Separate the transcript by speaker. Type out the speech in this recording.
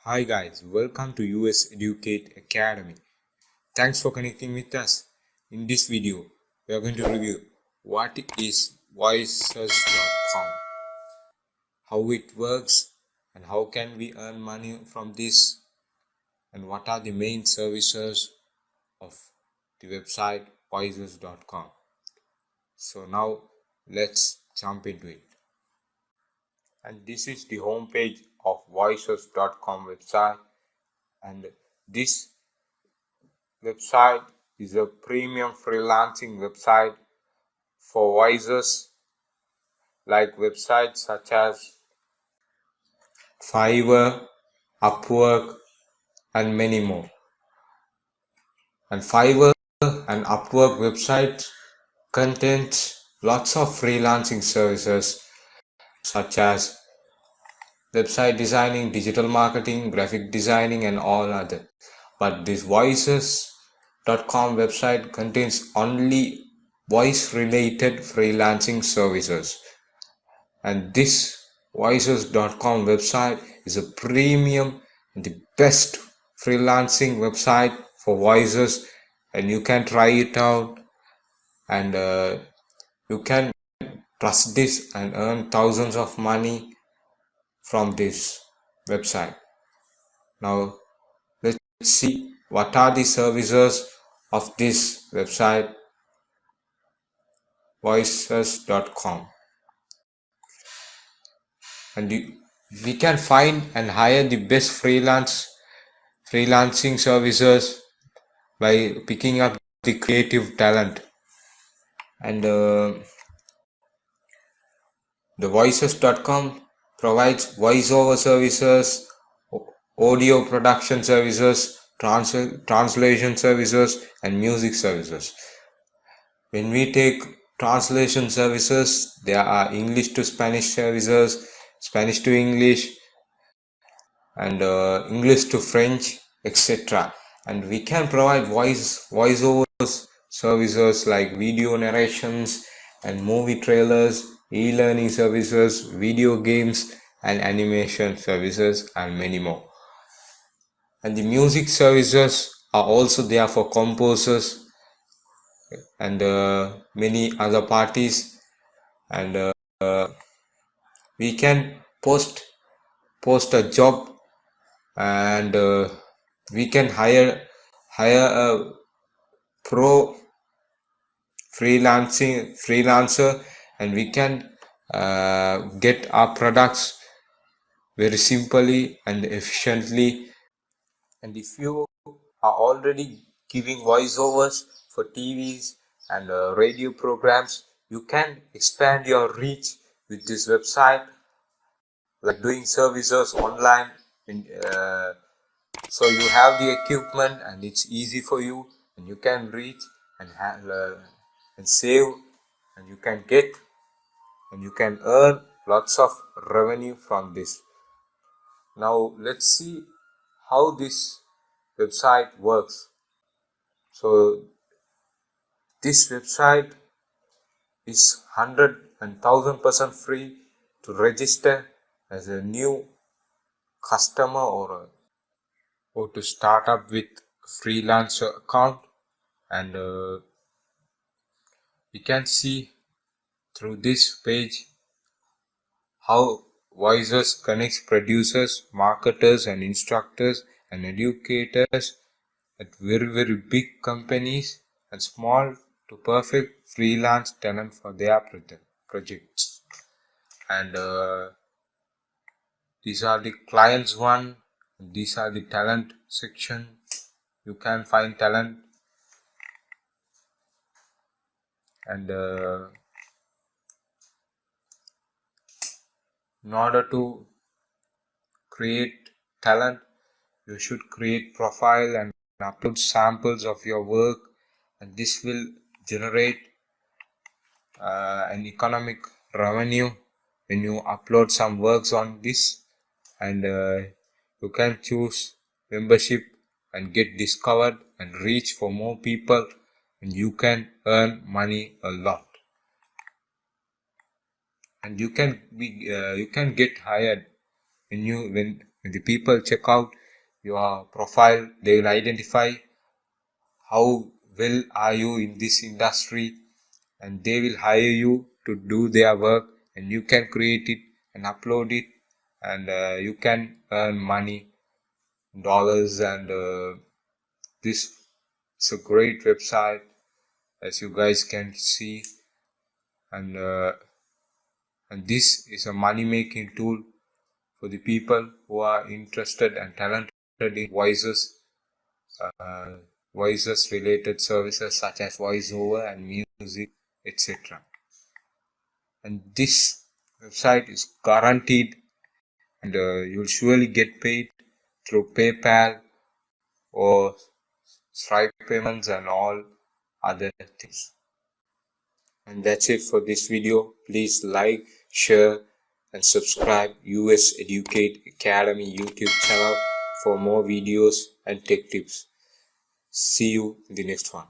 Speaker 1: Hi guys, welcome to US Educate Academy. Thanks for connecting with us. In this video, we are going to review what is voices.com, how it works, and how can we earn money from this, and what are the main services of the website voices.com. So now let's jump into it. And this is the homepage of voices.com website, and this website is a premium freelancing website for voices, like websites such as Fiverr, Upwork, and many more. And Fiverr and Upwork websites contains lots of freelancing services such as website designing, digital marketing, graphic designing, and all other. But this voices.com website contains only voice related freelancing services. And this voices.com website is a premium and the best freelancing website for voices, and you can try it out, and you can trust this and earn thousands of money from this website. Now let's see what are the services of this website voices.com. And we can find and hire the best freelancing services by picking up the creative talent. And the voices.com provides voiceover services, audio production services, translation services, and music services. When we take translation services, there are English to Spanish services, Spanish to English, and English to French, etc. And we can provide voiceovers services like video narrations and movie trailers, e-learning services, video games, and animation services, and many more. And the music services are also there for composers and many other parties. And we can post a job, and we can hire a pro freelancer, and we can get our products very simply and efficiently. And if you are already giving voiceovers for TVs and radio programs, you can expand your reach with this website, like doing services online. So you have the equipment and it's easy for you, and you can reach and and save, and you can get and you can earn lots of revenue from this. Now let's see how this website works. So this website is 100 and 1000% free to register as a new customer, or to start up with freelancer account. And you can see through this page how Voices connects producers, marketers, and instructors and educators at very big companies and small to perfect freelance talent for their projects. And these are the clients one, and these are the talent section. You can find talent, and in order to create talent, you should create profile and upload samples of your work, and this will generate an economic revenue when you upload some works on this. And you can choose membership and get discovered and reach for more people, and you can earn money a lot. And you can get hired when When the people check out your profile, they will identify how well are you in this industry, and they will hire you to do their work, and you can create it and upload it, and you can earn money, dollars, and this is a great website, as you guys can see, and this is a money making tool for the people who are interested and talented in voices related services such as voiceover and music, etc. And this website is guaranteed, and you'll surely get paid through PayPal or Stripe payments and all other things. And that's it for this video. Please like, share, and subscribe US Educate Academy YouTube channel for more videos and tech tips. See you in the next one.